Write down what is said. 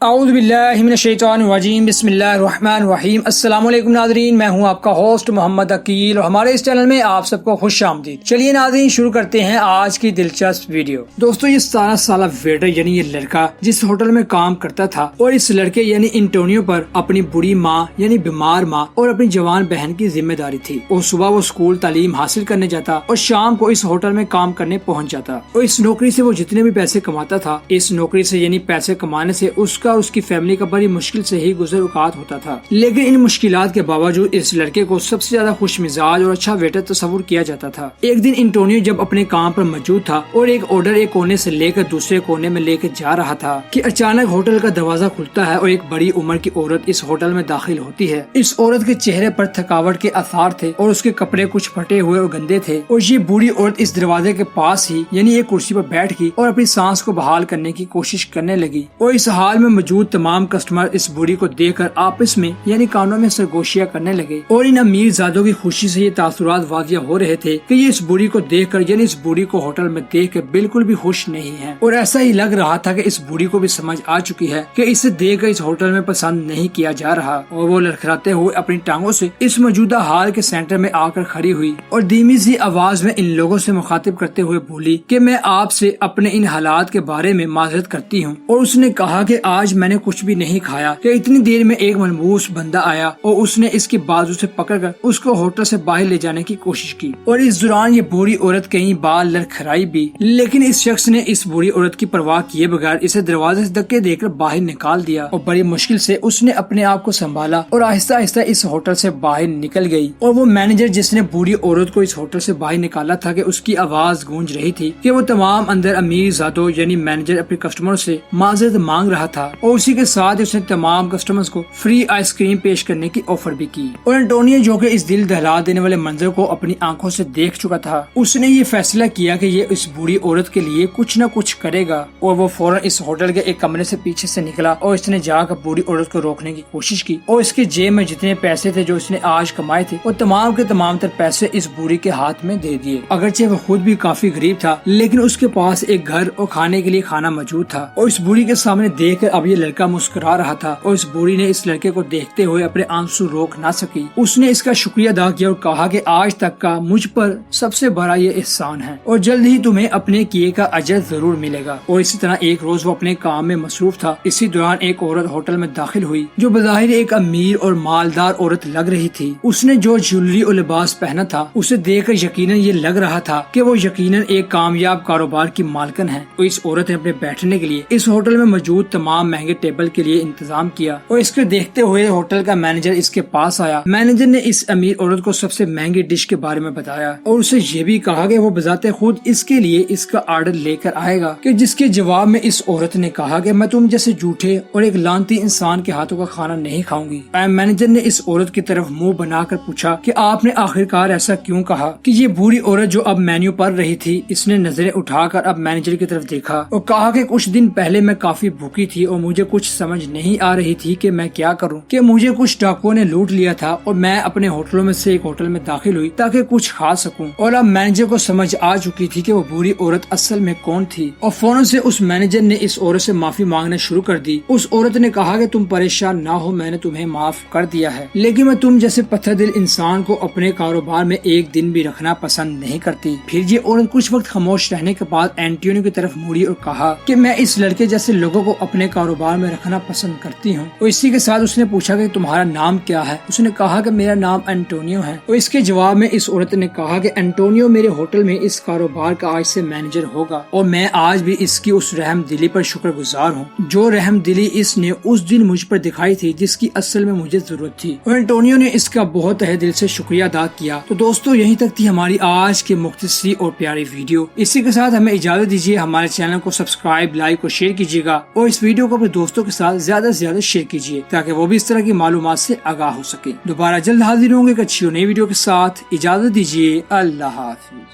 اعوذ باللہ من الشیطان الرجیم، بسم اللہ الرحمن الرحیم۔ السلام علیکم ناظرین، میں ہوں آپ کا ہوسٹ محمد عقیل اور ہمارے اس چینل میں آپ سب کو خوش آمدید۔ چلیے ناظرین شروع کرتے ہیں آج کی دلچسپ ویڈیو۔ دوستو یہ 17 سالہ ویٹر یعنی یہ لڑکا جس ہوٹل میں کام کرتا تھا اور اس لڑکے یعنی انٹونیو پر اپنی بڑی ماں یعنی بیمار ماں اور اپنی جوان بہن کی ذمہ داری تھی، اور صبح وہ اسکول تعلیم حاصل کرنے جاتا اور شام کو اس ہوٹل میں کام کرنے پہنچ جاتا، اور اس نوکری سے وہ جتنے بھی پیسے کماتا تھا، اس نوکری سے یعنی پیسے کمانے سے اس کا اور اس کی فیملی کا بڑی مشکل سے ہی گزر اوقات ہوتا تھا۔ لیکن ان مشکلات کے باوجود اس لڑکے کو سب سے زیادہ خوش مزاج اور اچھا ویٹر تصور کیا جاتا تھا۔ ایک دن انٹونیو جب اپنے کام پر موجود تھا اور ایک آرڈر ایک کونے سے لے کر دوسرے کونے میں لے کے جا رہا تھا کہ اچانک ہوٹل کا دروازہ کھلتا ہے اور ایک بڑی عمر کی عورت اس ہوٹل میں داخل ہوتی ہے۔ اس عورت کے چہرے پر تھکاوٹ کے آثار تھے اور اس کے کپڑے کچھ پھٹے ہوئے اور گندے تھے، اور یہ بوڑھی عورت اس دروازے کے پاس ہی یعنی ایک کرسی پر بیٹھ گئی اور اپنی سانس کو بحال کرنے کی کوشش کرنے لگی، اور اس حال میں موجود تمام کسٹمر اس بوڑھی کو دیکھ کر آپس میں یعنی کانوں میں سرگوشیاں کرنے لگے، اور ان امیر زادوں کی خوشی سے یہ تاثرات واضح ہو رہے تھے کہ یہ اس بوڑھی کو دیکھ کر یعنی اس بوڑھی کو ہوٹل میں دیکھ کر بالکل بھی خوش نہیں ہے، اور ایسا ہی لگ رہا تھا کہ اس بوڑھی کو بھی سمجھ آ چکی ہے کہ اسے دیکھ کر اس ہوٹل میں پسند نہیں کیا جا رہا، اور وہ لڑکھڑاتے ہوئے اپنی ٹانگوں سے اس موجودہ حال کے سینٹر میں آ کر کھڑی ہوئی اور دھیمی سی آواز میں ان لوگوں سے مخاطب کرتے ہوئے بولی کہ میں آپ سے اپنے ان حالات کے بارے میں معذرت کرتی ہوں، اور اس نے کہا کہ آج میں نے کچھ بھی نہیں کھایا کہ اتنی دیر میں ایک ملبوس بندہ آیا اور اس نے اس کی بازو سے پکڑ کر اس کو ہوٹل سے باہر لے جانے کی کوشش کی، اور اس دوران یہ بوڑھی عورت کئی بار لڑکھڑائی بھی، لیکن اس شخص نے اس بوڑھی عورت کی پرواہ کیے بغیر اسے دروازے سے دھکے دے کر باہر نکال دیا، اور بڑی مشکل سے اس نے اپنے آپ کو سنبھالا اور آہستہ آہستہ اس ہوٹل سے باہر نکل گئی، اور وہ مینیجر جس نے بوڑھی عورت کو اس ہوٹل سے باہر نکالا تھا کہ اس کی آواز گونج رہی تھی کہ وہ تمام اندر امیر زادوں یعنی مینیجر اپنے کسٹمر سے معذرت مانگ رہا تھا، اور اسی کے ساتھ اس نے تمام کسٹمرز کو فری آئس کریم پیش کرنے کی آفر بھی کی، اور انٹونیو جو کہ اس دل دہلا دینے والے منظر کو اپنی آنکھوں سے دیکھ چکا تھا، اس نے یہ فیصلہ کیا کہ یہ اس بوڑھی عورت کے لیے کچھ نہ کچھ کرے گا، اور وہ فوراً اس ہوٹل کے ایک کمرے سے پیچھے سے نکلا اور اس نے جا کر بوڑھی عورت کو روکنے کی کوشش کی، اور اس کے جیب میں جتنے پیسے تھے جو اس نے آج کمائے تھے وہ تمام کے تمام تر پیسے اس بوڑھی کے ہاتھ میں دے دیے۔ اگرچہ وہ خود بھی کافی غریب تھا لیکن اس کے پاس ایک گھر اور کھانے کے لیے کھانا موجود تھا، اور اس بوڑھی کے سامنے دیکھ کر اب یہ لڑکا مسکرا رہا تھا، اور اس بوڑھی نے اس لڑکے کو دیکھتے ہوئے اپنے آنسو روک نہ سکی۔ اس نے اس کا شکریہ ادا کیا اور کہا کہ آج تک کا مجھ پر سب سے بڑا یہ احسان ہے، اور جلد ہی تمہیں اپنے کیے کا اجر ضرور ملے گا۔ اور اسی طرح ایک روز وہ اپنے کام میں مصروف تھا، اسی دوران ایک عورت ہوٹل میں داخل ہوئی جو بظاہر ایک امیر اور مالدار عورت لگ رہی تھی۔ اس نے جو جیولری اور لباس پہنا تھا اسے دیکھ کر یقیناً یہ لگ رہا تھا کہ وہ یقیناً ایک کامیاب کاروبار کی مالکن ہے، اور اس عورت نے اپنے بیٹھنے کے لیے اس ہوٹل میں موجود تمام مہنگے ٹیبل کے لیے انتظام کیا، اور اس کو دیکھتے ہوئے ہوٹل کا مینیجر اس کے پاس آیا۔ مینیجر نے اس امیر عورت کو سب سے مہنگی ڈش کے بارے میں بتایا اور اسے یہ بھی کہا کہ وہ بذات خود اس کے لیے اس کا آرڈر لے کر آئے گا، کہ جس کے جواب میں اس عورت نے کہا کہ میں تم جیسے جھوٹے اور ایک لعنتی انسان کے ہاتھوں کا کھانا نہیں کھاؤں گی۔ مینیجر نے اس عورت کی طرف منہ بنا کر پوچھا کہ آپ نے آخرکار ایسا کیوں کہا؟ کہ یہ بوڑھی عورت جو اب مینیو پڑھ رہی تھی اس نے نظریں اٹھا کر اب مینیجر کی طرف دیکھا اور کہا کہ کچھ دن پہلے میں کافی بھوکی تھی اور مجھے کچھ سمجھ نہیں آ رہی تھی کہ میں کیا کروں، کہ مجھے کچھ ڈاکوؤں نے لوٹ لیا تھا اور میں اپنے ہوٹلوں میں سے ایک ہوٹل میں داخل ہوئی تاکہ کچھ کھا سکوں، اور اب مینیجر کو سمجھ آ چکی تھی کہ وہ بوڑھی عورت اصل میں کون تھی، اور فوراً سے اس مینیجر نے اس عورت سے معافی مانگنا شروع کر دی۔ اس عورت نے کہا کہ تم پریشان نہ ہو، میں نے تمہیں معاف کر دیا ہے، لیکن میں تم جیسے پتھر دل انسان کو اپنے کاروبار میں ایک دن بھی رکھنا پسند نہیں کرتی۔ پھر یہ عورت کچھ وقت خاموش رہنے کے بعد اینٹونیو کی طرف مڑی اور کہا کہ میں اس لڑکے جیسے لوگوں کو اپنے کاروبار میں رکھنا پسند کرتی ہوں، اور اسی کے ساتھ اس نے پوچھا کہ تمہارا نام کیا ہے؟ اس نے کہا کہ میرا نام انٹونیو ہے، اور اس کے جواب میں اس عورت نے کہا کہ انٹونیو میرے ہوٹل میں اس کاروبار کا آج سے مینیجر ہوگا، اور میں آج بھی اس کی اس رحم دلی پر شکر گزار ہوں جو رحم دلی اس نے اس دن مجھ پر دکھائی تھی جس کی اصل میں مجھے ضرورت تھی، اور انٹونیو نے اس کا بہت تہہ دل سے شکریہ ادا کیا۔ تو دوستو یہیں تک تھی ہماری آج کی مختصری اور پیاری ویڈیو، اسی کے ساتھ ہمیں اجازت دیجیے، ہمارے چینل کو سبسکرائب، لائک اور شیئر کیجیے گا، اور اس ویڈیو کو اپنے دوستوں کے ساتھ زیادہ سے زیادہ شیئر کیجیے تاکہ وہ بھی اس طرح کی معلومات سے آگاہ ہو سکے۔ دوبارہ جلد حاضر ہوں گے ایک اچھی اور نئی ویڈیو کے ساتھ، اجازت دیجیے، اللہ حافظ۔